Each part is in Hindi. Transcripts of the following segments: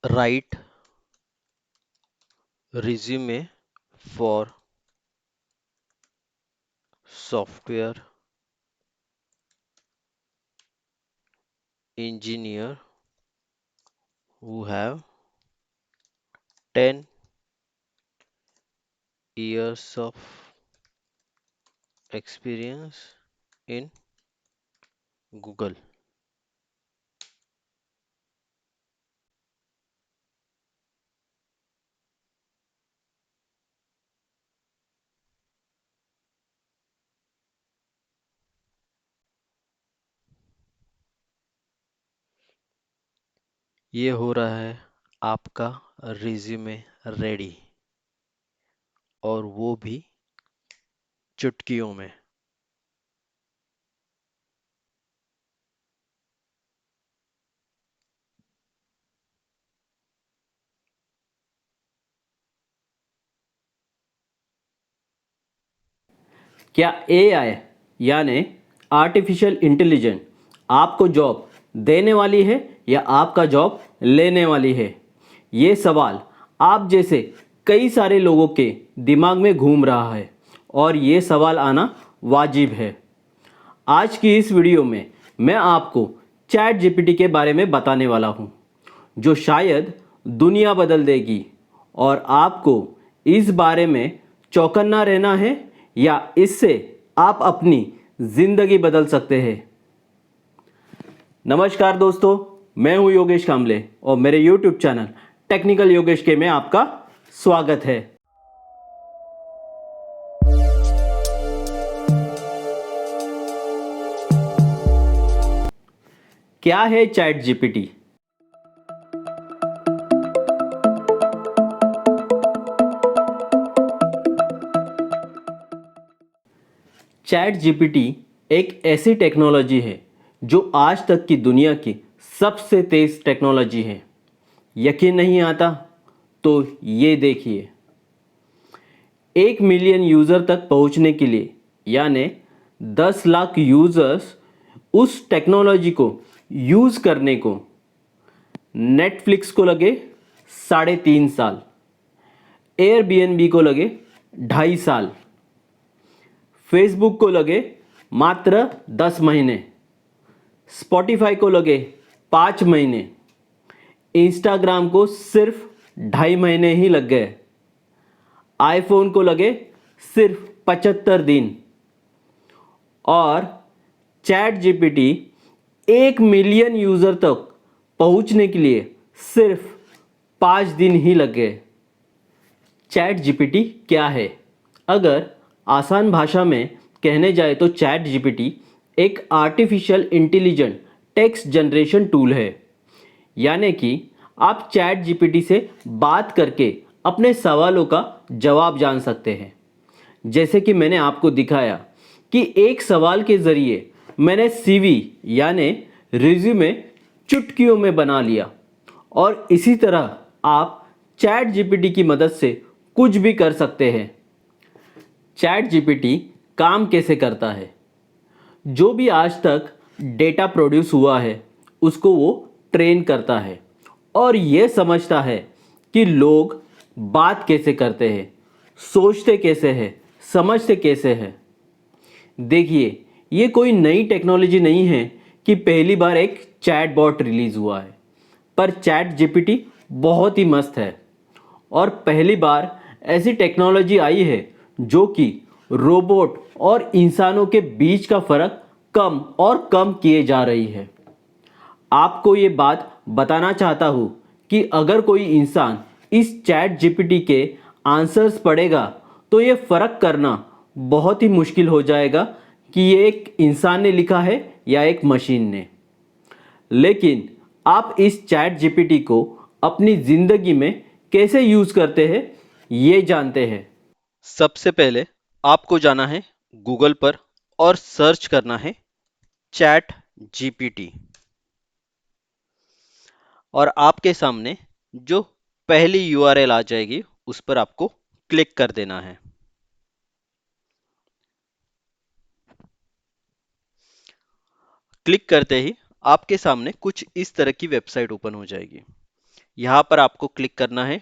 write resume for software engineer who have 10 years of experience in Google। ये हो रहा है आपका रिज्यूमे रेडी, और वो भी चुटकियों में। क्या एआई यानी आर्टिफिशियल इंटेलिजेंस आपको जॉब देने वाली है या आपका जॉब लेने वाली है? ये सवाल आप जैसे कई सारे लोगों के दिमाग में घूम रहा है और ये सवाल आना वाजिब है। आज की इस वीडियो में मैं आपको चैट जीपीटी के बारे में बताने वाला हूँ, जो शायद दुनिया बदल देगी। और आपको इस बारे में चौकन्ना रहना है या इससे आप अपनी ज़िंदगी बदल सकते हैं। नमस्कार दोस्तों, मैं हूं योगेश कामले और मेरे यूट्यूब चैनल टेक्निकल योगेश के में आपका स्वागत है। क्या है चैट जीपीटी? चैट जीपीटी एक ऐसी टेक्नोलॉजी है जो आज तक की दुनिया की सबसे तेज टेक्नोलॉजी है। यकीन नहीं आता तो ये देखिए, 1 मिलियन यूज़र तक पहुंचने के लिए यानी 10 लाख यूज़र्स उस टेक्नोलॉजी को यूज़ करने को नेटफ्लिक्स को लगे 3.5 साल, एयरबीएनबी को लगे 2.5 साल, फेसबुक को लगे मात्र 10 महीने, स्पॉटिफाई को लगे 5 महीने, इंस्टाग्राम को सिर्फ 2.5 महीने ही लग गए, आईफोन को लगे सिर्फ 75 दिन और चैट जीपीटी 1 मिलियन यूज़र तक पहुंचने के लिए सिर्फ 5 दिन ही लग गए। चैट जीपीटी क्या है? अगर आसान भाषा में कहने जाए तो चैट जीपीटी एक artificial intelligent text generation tool है। यानी कि आप चैट जीपीटी से बात करके अपने सवालों का जवाब जान सकते हैं। जैसे कि मैंने आपको दिखाया कि एक सवाल के ज़रिए मैंने सीवी यानी रिज्यूमे चुटकियों में बना लिया, और इसी तरह आप चैट जीपीटी की मदद से कुछ भी कर सकते हैं। चैट जीपीटी काम कैसे करता है? जो भी आज तक डेटा प्रोड्यूस हुआ है उसको वो ट्रेन करता है और ये समझता है कि लोग बात कैसे करते हैं, सोचते कैसे हैं, समझते कैसे हैं। देखिए, ये कोई नई टेक्नोलॉजी नहीं है कि पहली बार एक चैटबॉट रिलीज़ हुआ है, पर चैट जीपीटी बहुत ही मस्त है और पहली बार ऐसी टेक्नोलॉजी आई है जो कि रोबोट और इंसानों के बीच का फ़र्क कम और कम किए जा रही है। आपको ये बात बताना चाहता हूँ कि अगर कोई इंसान इस चैट जीपीटी के आंसर्स पढ़ेगा तो ये फ़र्क करना बहुत ही मुश्किल हो जाएगा कि ये एक इंसान ने लिखा है या एक मशीन ने। लेकिन आप इस चैट जीपीटी को अपनी ज़िंदगी में कैसे यूज़ करते हैं ये जानते हैं। सबसे पहले आपको जाना है गूगल पर और सर्च करना है चैट जीपीटी, और आपके सामने जो पहली यूआरएल आ जाएगी उस पर आपको क्लिक कर देना है। क्लिक करते ही आपके सामने कुछ इस तरह की वेबसाइट ओपन हो जाएगी। यहाँ पर आपको क्लिक करना है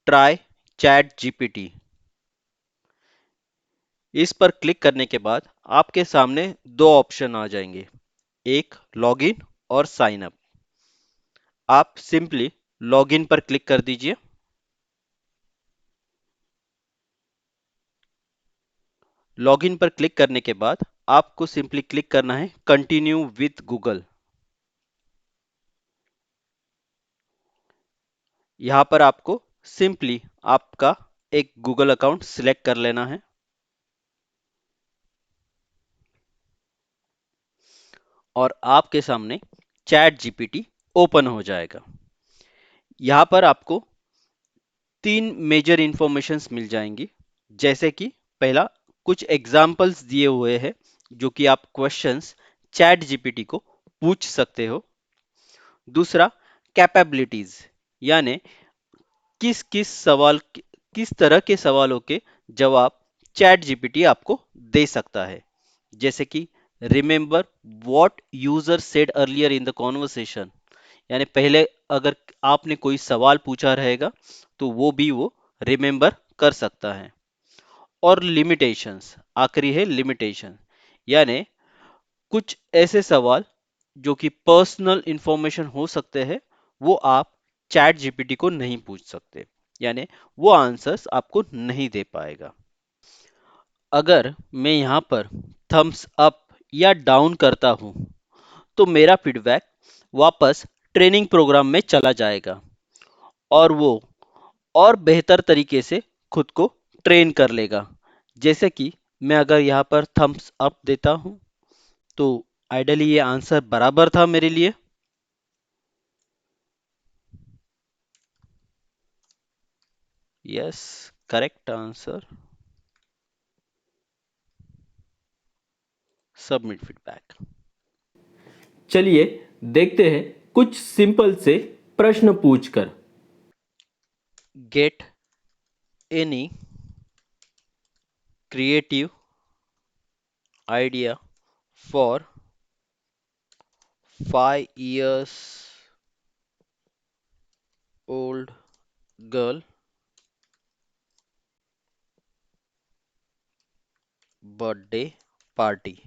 ट्राई चैट जीपीटी। इस पर क्लिक करने के बाद आपके सामने दो ऑप्शन आ जाएंगे, एक लॉगिन और साइन अप। आप सिंपली लॉगिन पर क्लिक कर दीजिए। लॉगिन पर क्लिक करने के बाद आपको सिंपली क्लिक करना है कंटिन्यू विथ गूगल। यहाँ पर आपको सिंपली आपका एक गूगल अकाउंट सिलेक्ट कर लेना है और आपके सामने चैट जीपीटी ओपन हो जाएगा। यहाँ पर आपको तीन मेजर इंफॉर्मेशंस मिल जाएंगी, जैसे कि पहला, कुछ एग्जाम्पल्स दिए हुए हैं जो कि आप क्वेश्चंस चैट जीपीटी को पूछ सकते हो। दूसरा, कैपेबिलिटीज, यानी किस किस सवाल किस तरह के सवालों के जवाब चैट जीपीटी आपको दे सकता है, जैसे कि remember what user said earlier in the conversation, यानी पहले अगर आपने कोई सवाल पूछा रहेगा तो वो भी वो रिमेंबर कर सकता है। और लिमिटेशंस, आखिरी है लिमिटेशन, यानी कुछ ऐसे सवाल जो कि पर्सनल इंफॉर्मेशन हो सकते हैं, वो आप चैट जीपीटी को नहीं पूछ सकते, यानी वो आंसर्स आपको नहीं दे पाएगा। अगर मैं यहाँ पर थम्स अप या डाउन करता हूँ तो मेरा फीडबैक वापस ट्रेनिंग प्रोग्राम में चला जाएगा और वो और बेहतर तरीके से खुद को ट्रेन कर लेगा। जैसे कि मैं अगर यहाँ पर थम्स अप देता हूँ तो आइडियली ये आंसर बराबर था मेरे लिए। Yes, correct answer. Submit feedback. चलिए देखते हैं कुछ सिंपल से प्रश्न पूछकर। Get any creative idea for 5 years old girl birthday party.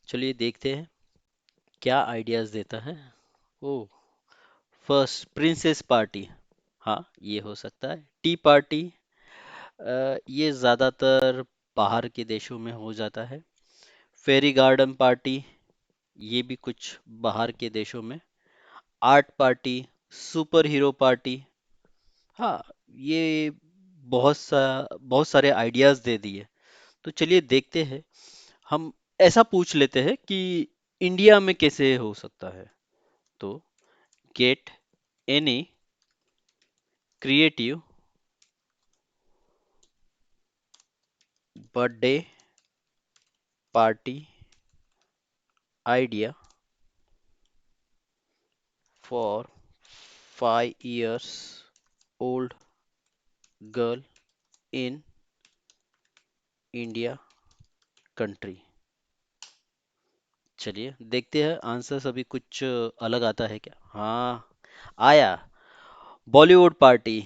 चलिए देखते हैं क्या आइडियाज देता है। ओ, फर्स्ट प्रिंसेस पार्टी, हाँ ये हो सकता है। टी पार्टी, ये ज्यादातर बाहर के देशों में हो जाता है। फेरी गार्डन पार्टी, ये भी कुछ बाहर के देशों में। Art party, super hero party, हाँ ये बहुत सारे आइडियाज दे दिए। तो चलिए देखते हैं, हम ऐसा पूछ लेते हैं कि इंडिया में कैसे हो सकता है। तो get any creative birthday party idea for 5 years old girl in India country. चलिए देखते हैं आंसर सभी कुछ अलग आता है क्या। हाँ, आया। Bollywood party,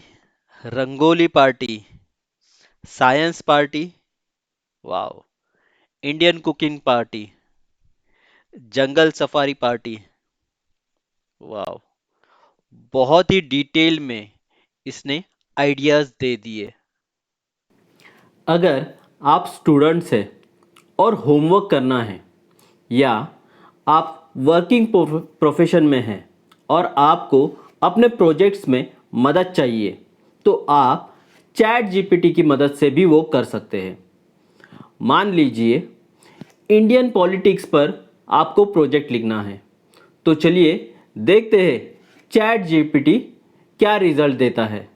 Rangoli party, science party, wow, Indian cooking party, jungle safari party, wow, बहुत ही डिटेल में इसने आइडियाज दे दिए। अगर आप स्टूडेंट्स हैं और होमवर्क करना है, या आप वर्किंग प्रोफेशन में हैं और आपको अपने प्रोजेक्ट्स में मदद चाहिए, तो आप चैट जीपीटी की मदद से भी वो कर सकते हैं। मान लीजिए इंडियन पॉलिटिक्स पर आपको प्रोजेक्ट लिखना है, तो चलिए देखते हैं चैट जीपीटी क्या रिजल्ट देता है।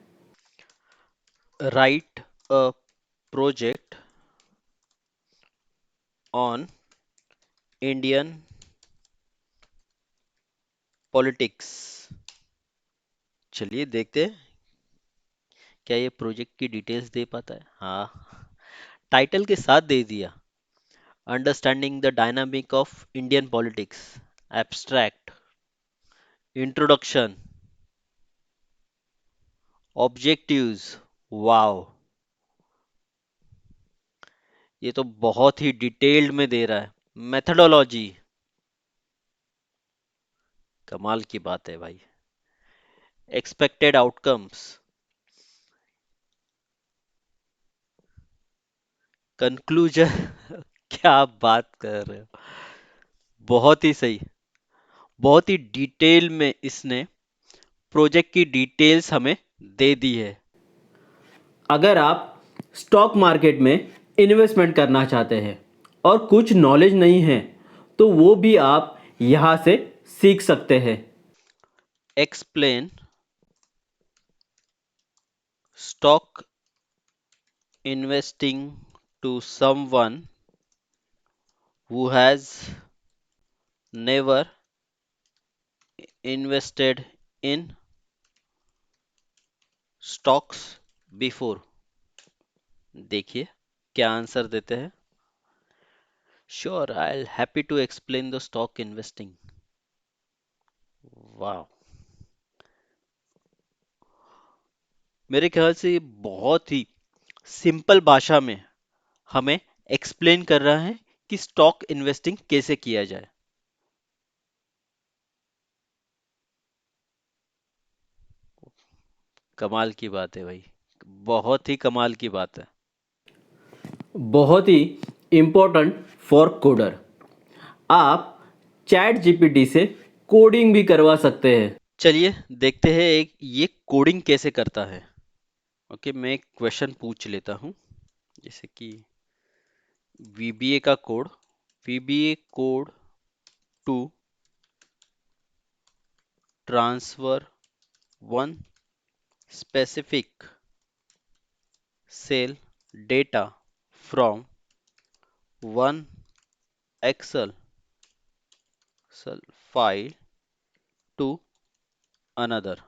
Right a project on Indian politics. चलिए देखते हैं क्या ये प्रोजेक्ट की डिटेल्स दे पाता है। हाँ, टाइटल के साथ दे दिया, understanding the dynamic of Indian politics, abstract. Introduction, objectives, wow, ये तो बहुत ही डिटेल्ड में दे रहा है। मेथडोलॉजी, कमाल की बात है भाई। एक्सपेक्टेड आउटकम्स, कंक्लूजन, क्या आप बात कर रहे हो, बहुत ही सही। बहुत ही डिटेल में इसने प्रोजेक्ट की डिटेल्स हमें दे दी है। अगर आप स्टॉक मार्केट में इन्वेस्टमेंट करना चाहते हैं और कुछ नॉलेज नहीं है तो वो भी आप यहाँ से सीख सकते हैं। Explain stock investing to someone who has never invested in stocks before। देखिए क्या आंसर देते हैं। Sure, I'll happy to explain the stock investing. वाह, मेरे ख्याल से ये बहुत ही सिंपल भाषा में हमें एक्सप्लेन कर रहा है कि स्टॉक इन्वेस्टिंग कैसे किया जाए। कमाल की बात है भाई, बहुत ही कमाल की बात है। बहुत ही इम्पोर्टेंट फॉर कोडर, आप चैट जीपीटी से कोडिंग भी करवा सकते हैं। चलिए देखते हैं एक ये कोडिंग कैसे करता है। ओके, मैं एक क्वेश्चन पूछ लेता हूँ, जैसे कि VBA का code, VBA code to transfer one specific cell data from one Excel file to another.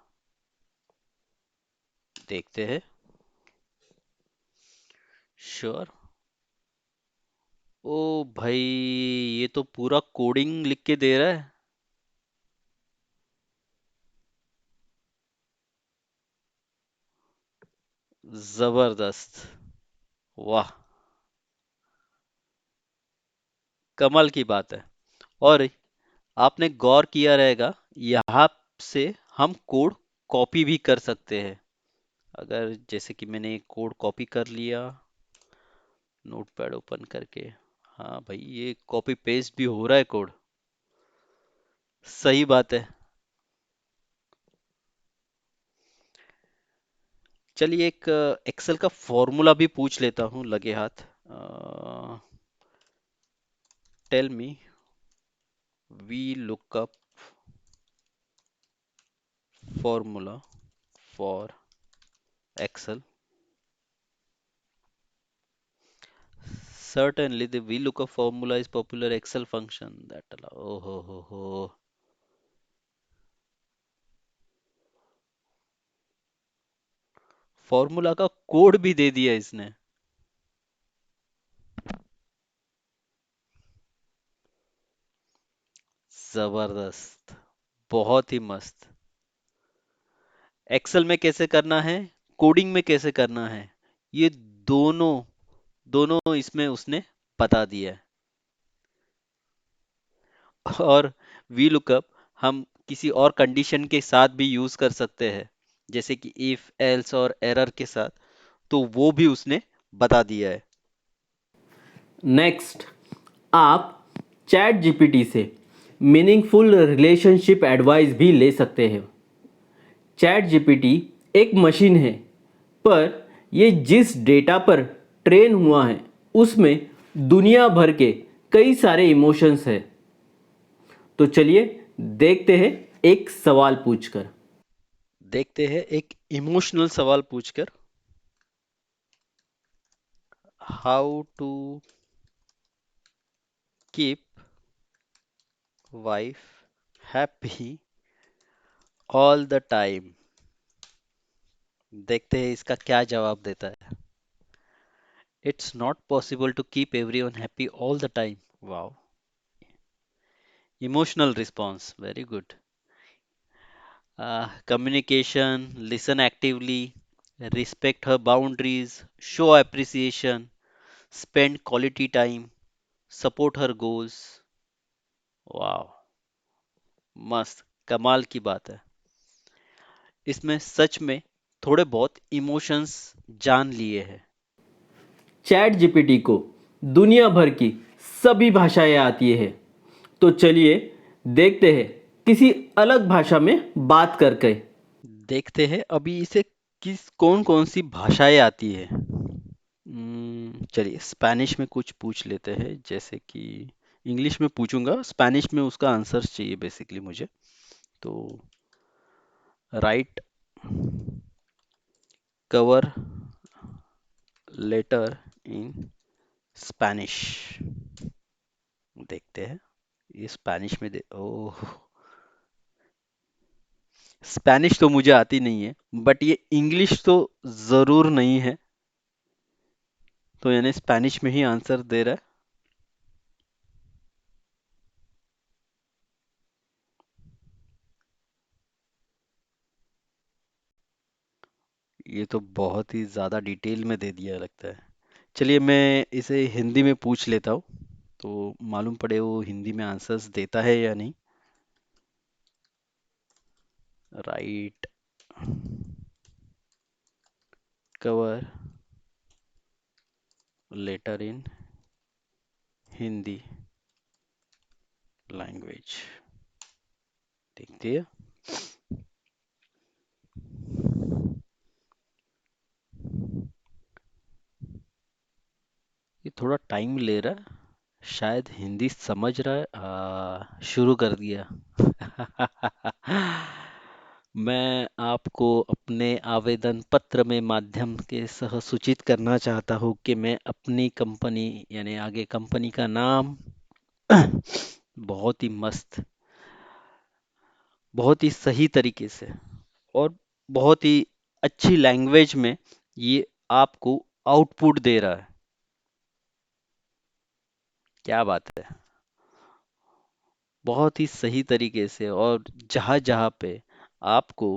देखते हैं। श्योर। ओ भाई, ये तो पूरा कोडिंग लिख के दे रहा है। जबरदस्त, वाह, कमाल की बात है। और आपने गौर किया रहेगा, यहाँ से हम कोड कॉपी भी कर सकते हैं। अगर जैसे कि मैंने एक कोड कॉपी कर लिया नोटपैड ओपन करके, हाँ भाई ये कॉपी पेस्ट भी हो रहा है कोड। सही बात है। चलिए एक एक्सेल का फॉर्मूला भी पूछ लेता हूँ लगे हाथ। Tell me V lookup formula for Excel. Certainly, the VLOOKUP formula is popular Excel function that allow. Oh ho. Formula का कोड भी दे दिया इसने। जबरदस्त, बहुत ही मस्त। एक्सेल में कैसे करना है, कोडिंग में कैसे करना है, ये दोनों दोनों इसमें उसने बता दिया है। और वी लुकअप हम किसी और कंडीशन के साथ भी यूज कर सकते हैं, जैसे कि इफ एल्स और एरर के साथ, तो वो भी उसने बता दिया है। नेक्स्ट, आप चैट जीपीटी से मीनिंगफुल रिलेशनशिप एडवाइस भी ले सकते हैं। चैट जीपीटी एक मशीन है, पर ये जिस डेटा पर ट्रेन हुआ है उसमें दुनिया भर के कई सारे इमोशंस हैं। तो चलिए देखते हैं एक सवाल पूछकर। देखते हैं एक इमोशनल सवाल पूछकर। How to keep wife happy all the time. देखते हैं इसका क्या जवाब देता है। It's not possible to keep everyone happy all the time. Wow, emotional response, very good. Communication, listen actively, respect her boundaries, show appreciation, spend quality time, support her goals. वाह, मस्त, कमाल की बात है। इसमें सच में थोड़े बहुत इमोशंस जान लिए हैं। चैट जीपीटी को दुनिया भर की सभी भाषाएं आती है। तो चलिए देखते हैं किसी अलग भाषा में बात करके। देखते हैं अभी इसे किस कौन कौन सी भाषाएं आती है। चलिए स्पेनिश में कुछ पूछ लेते हैं, जैसे कि इंग्लिश में पूछूंगा, स्पेनिश में उसका आंसर चाहिए बेसिकली मुझे। तो write cover letter in Spanish, देखते हैं ये स्पेनिश में दे ओह, स्पेनिश तो मुझे आती नहीं है, बट ये इंग्लिश तो जरूर नहीं है, तो यानी स्पेनिश में ही आंसर दे रहा है। ये तो बहुत ही ज्यादा डिटेल में दे दिया लगता है। चलिए मैं इसे हिंदी में पूछ लेता हूँ, तो मालूम पड़े वो हिंदी में आंसर्स देता है या नहीं। राइट कवर लेटर इन हिंदी लैंग्वेज, देखते हैं। ये थोड़ा टाइम ले रहा है, शायद हिंदी समझ रहा है। शुरू कर दिया। मैं आपको अपने आवेदन पत्र में माध्यम के सह सूचित करना चाहता हूँ कि मैं अपनी कंपनी, यानी आगे कंपनी का नाम, बहुत ही मस्त, बहुत ही सही तरीके से और बहुत ही अच्छी लैंग्वेज में ये आपको आउटपुट दे रहा है। क्या बात है, बहुत ही सही तरीके से। और जहाँ जहाँ पे आपको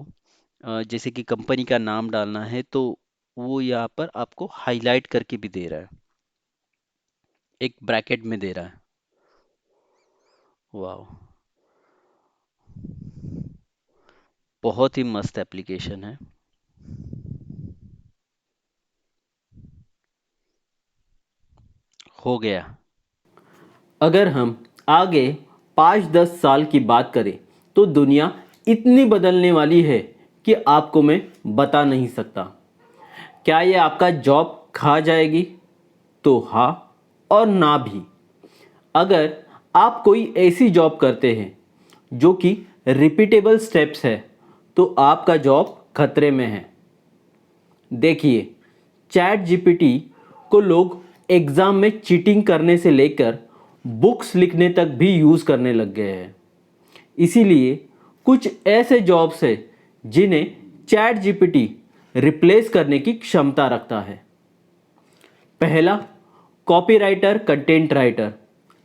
जैसे कि कंपनी का नाम डालना है, तो वो यहाँ पर आपको हाईलाइट करके भी दे रहा है, एक ब्रैकेट में दे रहा है। वाह, बहुत ही मस्त एप्लीकेशन है। हो गया। अगर हम आगे 5-10 साल की बात करें तो दुनिया इतनी बदलने वाली है कि आपको मैं बता नहीं सकता। क्या ये आपका जॉब खा जाएगी? तो हाँ और ना भी। अगर आप कोई ऐसी जॉब करते हैं जो कि रिपीटेबल स्टेप्स है तो आपका जॉब खतरे में है। देखिए, चैट जीपीटी को लोग एग्जाम में चीटिंग करने से लेकर बुक्स लिखने तक भी यूज़ करने लग गए हैं। इसीलिए कुछ ऐसे जॉब्स हैं जिन्हें चैट जीपीटी रिप्लेस करने की क्षमता रखता है। पहला, कॉपीराइटर, कंटेंट राइटर।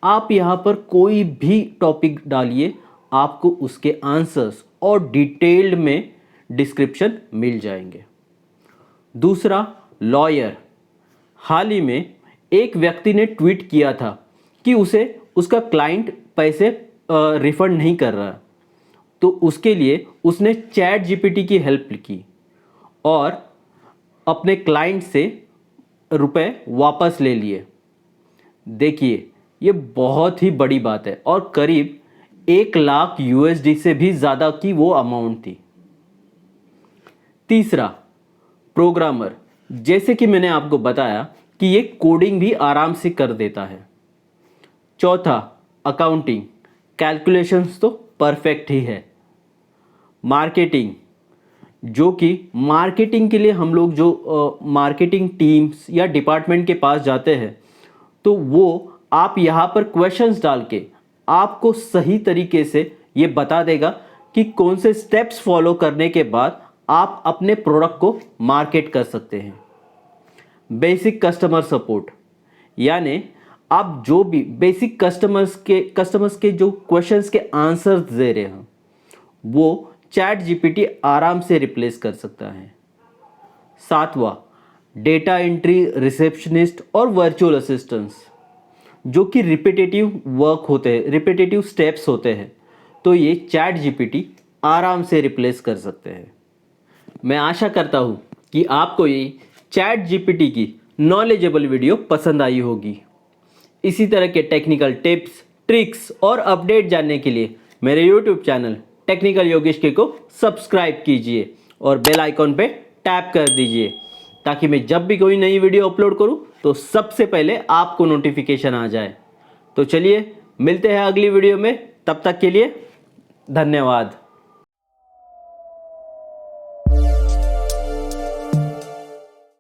आप यहाँ पर कोई भी टॉपिक डालिए, आपको उसके आंसर्स और डिटेल्ड में डिस्क्रिप्शन मिल जाएंगे। दूसरा, लॉयर। हाल ही में एक व्यक्ति ने ट्वीट किया था कि उसे उसका क्लाइंट पैसे रिफंड नहीं कर रहा, तो उसके लिए उसने चैट जीपीटी की हेल्प की और अपने क्लाइंट से रुपए वापस ले लिए। देखिए, ये बहुत ही बड़ी बात है और करीब 1 लाख यूएसडी से भी ज़्यादा की वो अमाउंट थी। तीसरा, प्रोग्रामर। जैसे कि मैंने आपको बताया कि ये कोडिंग भी आराम से कर देता है। चौथा, अकाउंटिंग। कैलकुलेशंस तो परफेक्ट ही है। मार्केटिंग, जो कि मार्केटिंग के लिए हम लोग जो मार्केटिंग टीम्स या डिपार्टमेंट के पास जाते हैं, तो वो आप यहाँ पर क्वेश्चंस डाल के आपको सही तरीके से ये बता देगा कि कौन से स्टेप्स फॉलो करने के बाद आप अपने प्रोडक्ट को मार्केट कर सकते हैं। बेसिक कस्टमर सपोर्ट, यानी आप जो भी बेसिक कस्टमर्स के जो क्वेश्चंस के आंसर्स दे रहे हैं वो चैट जीपीटी आराम से रिप्लेस कर सकता है। सातवां, डेटा एंट्री, रिसेप्शनिस्ट और वर्चुअल असिस्टेंट्स, जो कि रिपीटेटिव वर्क होते हैं, रिपीटेटिव स्टेप्स होते हैं, तो ये चैट जीपीटी आराम से रिप्लेस कर सकते हैं। मैं आशा करता हूँ कि आपको ये चैट जीपीटी की नॉलेजेबल वीडियो पसंद आई होगी। इसी तरह के टेक्निकल टिप्स, ट्रिक्स और अपडेट जानने के लिए मेरे यूट्यूब चैनल टेक्निकल योगेश के को सब्सक्राइब कीजिए और बेल आइकॉन पे टैप कर दीजिए, ताकि मैं जब भी कोई नई वीडियो अपलोड करूं तो सबसे पहले आपको नोटिफिकेशन आ जाए। तो चलिए मिलते हैं अगली वीडियो में, तब तक के लिए धन्यवाद।